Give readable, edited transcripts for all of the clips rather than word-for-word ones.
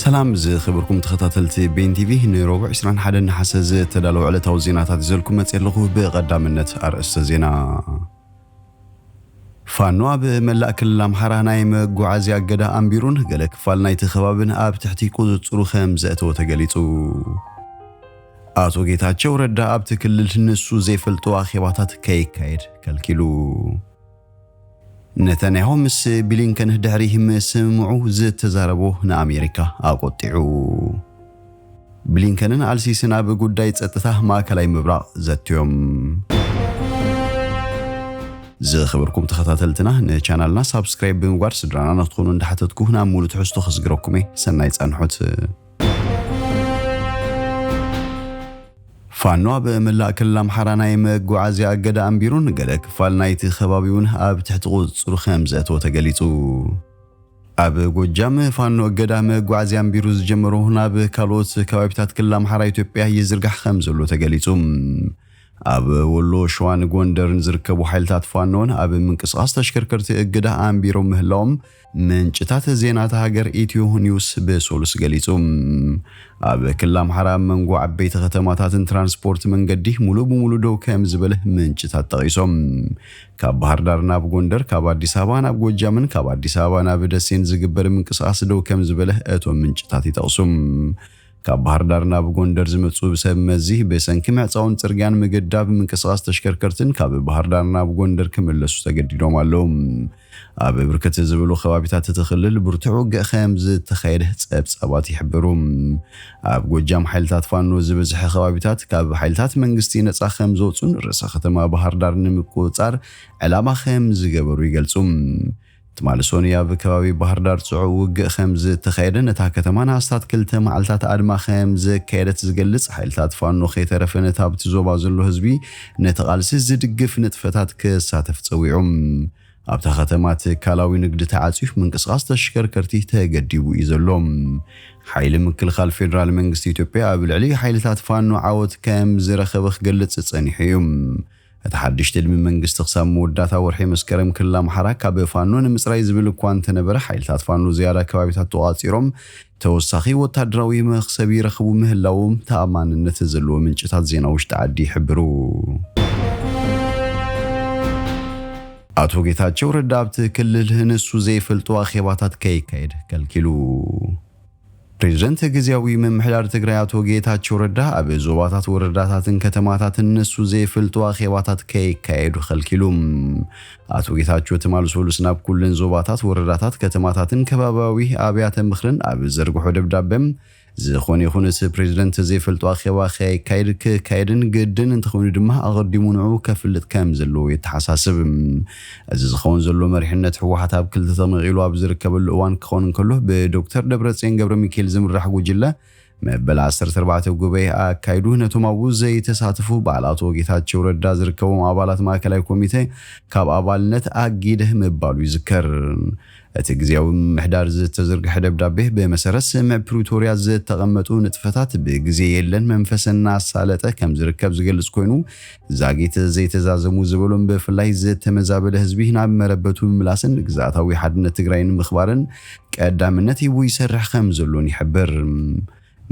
سلام خبركم تخطاتلتي بين تي في نروبع 21 نحسز تدالو على توزينات زلكم متيلغو بقدامنت ارأس زينا فانو بملاء كل امحرا نايم غعازي اقدا امبيرون قالك فالنايت خبابن اب تحتي قدصرو خمزاتو تقليتو اتو ጌታቸው ረዳ اب تكلل نسو زي فلتو اخيباتات كايد كالكيلو نتنياهو مس بلينكن دحريهم سمعو زت تزاربو نامريكا اقطعو بلينكنن السيسنا بغداي صطتا ماكلاي مبراق زتيوم خبركم تخطاتلتنا نشانلنا سبسكرايب بمغوار سدرانا نتخونو اندحتتكو هنا مولو تحستو خزغركمي سناي صنحوت فانو بملاء كل امحرا نايم غعازي اقدا امبيرون قالك فالنايت خبابيون اب تحت قدصرو خمزاتو تقليتو اب ጎጃም فانو اقدا غعازي امبيرو زجمرو هنا بكالوت كوابيتات كل امحرا ኢትዮጵያ يزرغح خمزلو تقليتو اب ولو شوان ጎንደርን ዝርከቡ ኃይልታት ፋኖን اب منقسقاس ተሽከርከርቲ እግዳ አምቢሮ ምህላውም ምንጭታት ዜናታ ሀገር ኢትዮ ኒውስ በሶሉስ ገሊጹም اب كلام حرام منغو عبيت ختماتاتن ترانسپورت منገዲ ሙሉ በሙሉ ደው ከምዝበልህ ምንጭታት ጠቂሶም ከባህር ዳር ናብ ጎንደር ካብ አዲስ አበባ ናብ ጎጃምን ካብ አዲስ አበባ ናብ ደሴን ዝግበር ምንቅስቃስ ደው ከምዝበልህ እቶም ምንጭታት ይጠቅሱም ከባህር ዳር ናብ ጎንደር ዝመጹ በሰብ መዚህ በሰንኪ ማጻውን ጽርጋን መገዳብ ምንቅስቃስ ተሽከርከርትን ካብ ባህር ዳር ናብ ጎንደር ከመለሱ ተገዲዶም አለው اب بركه زبلو خوابيتات تخلل برتعو خامز تخيده صبصبات يحبروم اب ጎጃም ኃይልታት ፋኖ ዝበዝሐ خوابيتات ካብ ኃይልታት መንግስቲ ነጻ ከምዞጹን ርዕሰ ከተማ ባህር ዳር ንምቆጻር ዓላማ ከምዝ ገበሩ ይገልጹም تمالسوني اب كبابي ባህር ዳር ጽዑ خامز تخيده ነታ ከተማና አስታት ክልተ ማዓልታት አድማ خامز ከይደት ዝገልጽ ኃይልታት ፋኖ ኸይተረፈነት ሀብት ዞባ ዘሎ ህዝቢ ነተቃልስ ዝድግፍ ንጥፈታት ከሳተፍ ጽዊዑም ابታ ختمات ካላዊ ንግድ ተዓጽፍ منقسقاس ተሽከርከርቲ ተገዲቡ ይዘሎም ኃይል ምክልኻል ፌደራል መንግስት ኢትዮጵያ አብልዕሊ ኃይልታት ፋኖ ዓወት ከም ዝረኸበ ገለጽ ጸኒሕዩም ተሐድሽ ተልሚ መንግስት ተخصم ወዳታ ወርሒ መስከረም ክላም ሐራካ በፋኖን ምጽራይ ዝብል ኳንተ ነበረ ኃይልታት ፋኖ ዚያዳ ከባቢታት ተዋጽሮም ተወሳኺ ወታደራዊ መخሰብ ይረኽቡ ምህላውም ተአማንነት ዘሎ ምንጭታት ዜናዎች ተዓዲ ይሕብሩ አቶ ጌታቸው ረዳ اب تكلل نسو زي فلتو اخيباتات كايد كالكيلو ፕሬዝዳንት ግዚያዊ መምሕዳር ትግራይ አቶ ጌታቸው ረዳ አብ ዞባታት ወረዳታትን ከተማታትን ነሱ ዘይፍልጡ አኺባታት ከይካይዱ ኸልኪሉም አቶ ጌታቸው ተማልሶሉስ ናብ ኩልን ዞባታት ወረዳታት ከተማታትን ከባባዊ አብያተ ምኽርን አብ ዘርግሖ ደብዳቤም ዝኾነ ይኹንስ ፕሬዝዳንት ዘይፍልጡ አኺባ ከይድን ግድን እንትኾኑ ድማ አቀዲሙኑ ከፍልጥ ከም ዘሎ ይተሐሳስብ እዚ ዝኾን ዘሎ መሪሕነት ህወሓት አብ ክልተ ተመቂሉ አብ ዝርከበሉ እዋን ክኾን እንከሎ በዶክተር ደብረጽዮን ገብረ ሚካኤል ዝምራሕ ጉጅለ መበል 14 ጉባኤ አካይዱ ነቶም አውዝ የተሳተፉ በዓላቱ ጌታቸው ረዳ ዝርከቡ አባላት ማዕከላዊ ኮሚቴ ካብ አባልነት አጊደህ መባሉ ይዝከር اتግዚያው ምሕዳር ዝተዘርግሐ ደብዳቤ በመሰረት ስም ፕሪቶሪያ ዝተቀመጡ ንጥፈታት በጊዜ የለን መንፈስና አሳለጠ ከም ዝርከብ ዝገልጽ ኮይኑ ዛጊት ዘይተዛዘሙ ዝበሎም በፍላይ ዝተመዛበለ ህዝቢ ናብ መረበቱ ምላስን ግዛታዊ ሓድነት ትግራይን ምኽባርን ቀዳምነት ይሰርሕ ከም ዘሎን ይሕብር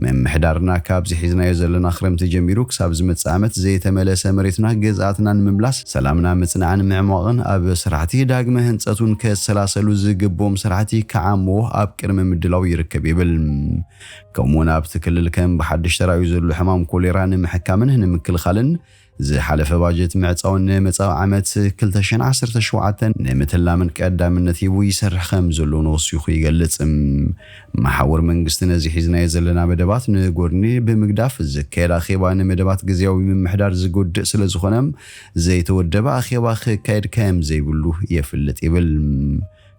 መምሕዳርና ካብ ዝሒዝናዮ ዘለና ክረምቲ ጀሚሩ ክሳብ ዝመጽ ዓመት ዘይተመለሰ መሬትና ገዛትና ንምምላስ ሰላምና መጽናዕን ምዕማቕን ኣብ ስራሕቲ ዳግመ ህንጸቱን ከሰላሰሉ ዝግቦም ስራሕቲ ከዓሞ ኣብ ቅድመ ምድላው ይርከብ ይብል ከምኡን ኣብ ትክልል ከም በሓድሽ ተራዩ ዘሎ ሕማም ኮሌራ ንምሕካምን ንምክልኻልን ዝሓለፈ ባጀት ምዕጻውን መጻው ዓመት 2017 ንምትላምን ቀዳምነት ይሰርሕ ከም ዘሎ ነውሲኹ ይገልጽ ማሕወር መንግስት ነዚ ሒዝናዮ ዘለና መደባት ንጎድኒ ብምግዳፍ ዝከዳ ኺባን መደባት ግዚያዊ ምሕዳር ዝጎድእ ስለ ዝኾነም ዘይተወደበ አኺባ ከይድ ከም ዘይብሉ ይፍልጥ ይብል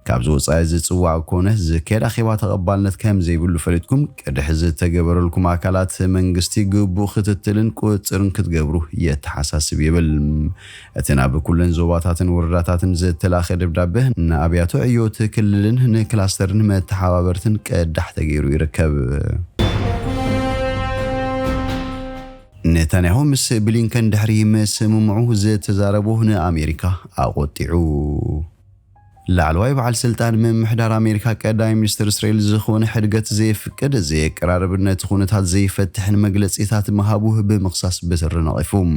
ካብዞ ጻይ ዝጽዋዕ ኮነ ዝከዳ ኺባ ተቀባልነት ከም ዘይብሉ ፈሊጥኩም ቀድሕ ዝተገበረልኩም አካላት መንግስቲ ግቡ ክትትልን ቁጥጥርን ክትገብሩ የተሐሳስብ ይብል እተና በኩልን ዞባታትን ወረዳታትን ዝተላኸ ደብዳቤ ንአብያቱ ዕዮት ክልልን ንክላስተርን መተሓባበርትን ቀዳሕ ተገይሩ ይርከብ ነታንያሁ ምስ ብሊንከን ድሕሪ መስምምዑ ዝተዛረቡ ንአሜሪካ አቆጢዑ ላዕለዋይ በዓል ስልጣን ምምሕዳር ኣሜሪካ ቀዳማይ ሚኒስትር እስራኤል ዝኾነ ሕድገት ዘይፍቅድ ዘይቀራረብነት ኩነታት ዘይፈትሕን መግለፂታት መሃቡ ብምኽሳስ በትሪ ነቒፎም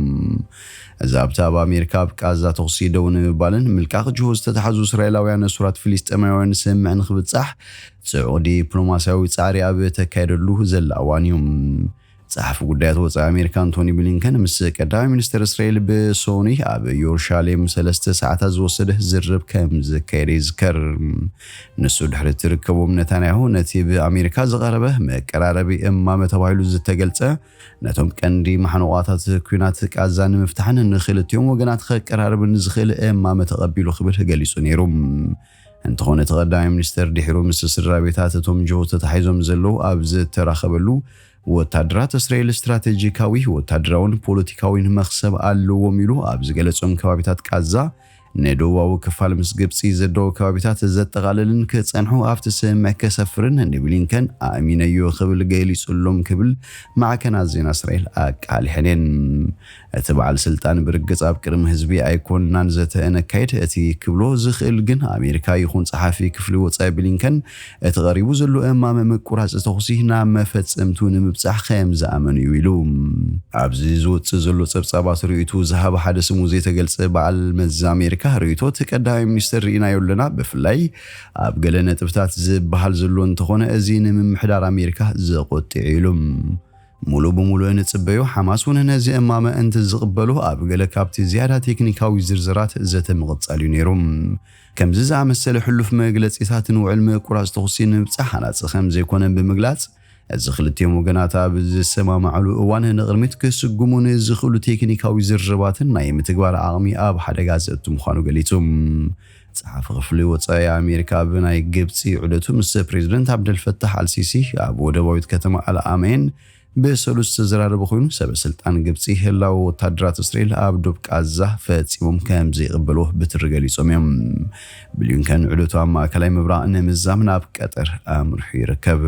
እዚ ኣብታ ኣብ ኣሜሪካ ኣብ ቃዛ ተኽሲ ደው ንምባልን ምልቃቕ ጅሆ ዝተታሕዙ እስራኤላውያን ኣሱራት ፊልስጤማውያን ስምዕ ንኽብጻሕ ጽዑቕ ዲፕሎማስያዊ ጻዕሪ ኣብ ተካየደሉ ዘላ እዋን እዩ ጸሓፊ ጉዳያት ወፃኢ ኣሜሪካ አንቶኒ ብሊንከን ምስ ቀዳማይ ሚኒስትር እስራኤል ብሶኒ ኣብ ኢየሩሳሌም 3 ሰዓታት ዝወሰደ ዝርብ ከም ዘካየደ ይዝከር ንሱ ድሕሪ ትርከቦም ነታንያሁ ነቲ ብኣሜሪካ ዝቐረበ መቀራረቢ እማመ ተባሂሉ ዝተገልጸ ነቶም ቀንዲ ማሕነቋታት ኩናት ቃዛ ንምፍታሕን ንኽልቲኦም ወገናት ከቀራርብ ንዝኽእል እማመ ተቐቢሉ ክብል ገሊጹ ነይሩ እንተኾነ ተቐዳማይ ሚኒስትር ድሒሩ ምስ ስድራ ቤታት እቶም ጅሆ ተታሒዞም ዘለዉ ኣብ ዝተራኸበሉ ወታደራት እስራኤል ስትራቴጂካዊ ወታደራውን ፖለቲካውን መኽሰብ ኣለዎም ኢሉ ኣብ ዝገለጾም ከባቢታት ቃዛ ነደቡባዊ ክፋል ምስ ግብፂ ዘደው ከባቢታት ዘጠቓልልን ክጸንሑ ኣብቲ ስምዕ ከሰፍርን ንብሊንከን ኣእሚነዮ ክብል ገሊጹሎም ክብል ማዕከናት ዜና እስራኤል ኣቃሊሐንን እቲ በዓል ስልጣን ብርግጽ ኣብ ቅድሚ ህዝቢ ኣይኮንናን ዘተነካይድ እቲ ክብሎ ዝኽእል ግን ኣሜሪካ ይኹን ጸሓፊ ክፍሊ ወጻኢ ብሊንከን እቲ ቀሪቡ ዘሎ እማመ ምቁራጽ ተኽሲ ናብ መፈጸምቱ ንምብጻሕ ከም ዝኣመኑ እዩ ኢሉ ኣብዚ ዝወፅእ ዘሎ ጸብጻባት ርእይቱ ዝሃበ ሓደ ስሙ ዘይተገልጸ በዓል መዛ ኣሜሪካ ርእይቶት ቀዳማይ ሚኒስትር ሪኢናዮ ኣለና ብፍላይ ኣብ ገለ ነጥብታት ዝበሃል ዘሎ እንተኾነ እዚ ንምምሕዳር ኣሜሪካ ዘቆጢዕ ኢሉ ሙሉ በሙሉ ንጽበዩ ሓማስ ውን ነዚ እማመ እንት ዝቕበሉ ኣብ ገለ ካብቲ ዝያዳ ቴክኒካዊ ዝርዝራት ዘተመቕጻል ነይሩ ከምዚ ዝኣመሰለ ሕሉፍ መግለፂታት ንውዕል ምቁራጽ ተኽሲ ንምብጻሕ ሓናፂ ከም ዘይኮነ ብምግላጽ እዚ ክልቲኦም ወገናት ኣብ ዝሰማማዕሉ እዋን ንቕድሚት ክስጉሙ ንዝኽእሉ ቴክኒካዊ ዝርዝራትን ናይ ምትግባር ዓቕሚ ኣብ ሓደጋ ዘእቱ ምዃኑ ገሊጹ ጸሓፊ ክፍሊ ወጻኢ ኣሜሪካ ብናይ ግብፂ ዑደቱ ምስ ፕሬዚደንት ዓብደልፈታሕ አልሲሲ ኣብ ወደባዊት ከተማ አልአሜን በሰሉስ ተዘራረበ ኮይኑ ሰበስልጣን ግብፂ ህላው ወታደራት እስራኤል ኣብ ዶብ ቃዛ ፈጺሞም ከም ዘይቕበሉ በትሪ ገሊጾም እዮም ብሊንከን ዑደቱ ኣብ ማእከላይ ምብራቕ ንምዛም ናብ ቀጠር ኣምርሑ ይርከብ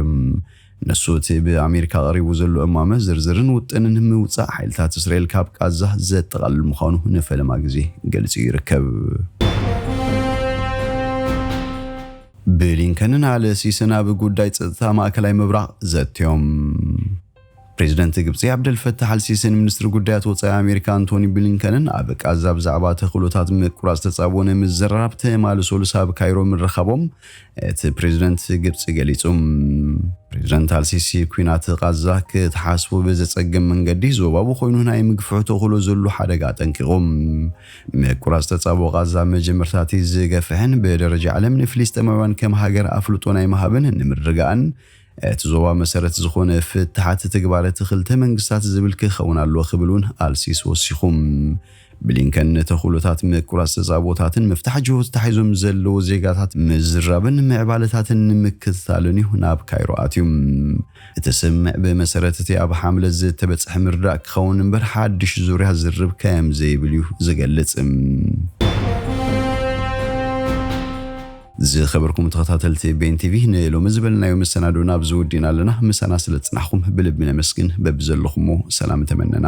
ነሱት በአሜሪካ ቀሪቡ ዘሎ እማመ ዝርዝርን ውጥንን ምውጻእ ሓይልታት እስራኤል ካብ ቃዛ ዘጠቓልል ምዃኑ ንፈለማ ግዜ ገልጹ ይርከብ ብሊንከንን አልሲሲን ኣብ ጉዳይ ጸጥታ ማእከላይ ምብራቕ ዘትዮም ፕሬዚደንት ግብፂ ዓብደልፈታሕ አልሲሲን ሚኒስትር ጉዳያት ወጻኢ ኣሜሪካ አንቶኒ ብሊንከንን ኣብ ቃዛ ብዛዕባ ተኽእሎታት ምቁራጽ ተጻብኦን ምዝርራብ ተማልሶ ኣብ ካይሮ ምረኸቦም እቲ ፕሬዚደንት ግብፂ ገሊጹም ፕሬዚደንት አልሲሲ ኩናት ቃዛ ክትሓስቡ በዘጸገም መንገዲ ዞባቡ ኮይኑ ናይ ምግፍሑ ተኽእሎ ዘሎ ሓደጋ ጠንቂቖም ምቁራጽ ተጻብኦ ቃዛ መጀመርታቲ ዝገፍሕን ብደረጃ ዓለም ንፍልስጤማውያን ከም ሃገር ኣፍልጦ ናይ መሃብን ንምርግጋእን እቲ ዞባ መሰረት ዝኾነ ፍትሓት ትግባራት ክልተ መንግስታት ዝብል ክኸውን ኣሎ ክብሉን አልሲሲ ወሲኹም ብሊንከን ተኽእሎታት ምቁራጽ ተጻብኦታትን መፍትሕ ጅሆት ተሓይዞም ዘለዉ ዜጋታት ምዝራብን ምዕባለታትን ንምክትታልን ናብ ካይሮ ኣትዮም እቲ ስምዕ ብመሰረት እቲ ኣብ ሓምለ ዝተበጽሐ ምርዳእ ክኸውን እምበር ሓድሽ ዙርያ ዝርብ ከም ዘይብል እዩ ዝገልጽ ዝኸበርኩም ተኸታተልቲ ቤን ቲቪ ንሎሚ ዝበልናዮ መሰናዶ ናብ ዝውዲና ኣለና ምሳና ስለ ጽናሕኩም ብልቢ ነመስግን በብዘለኹም ሰላም ተመነና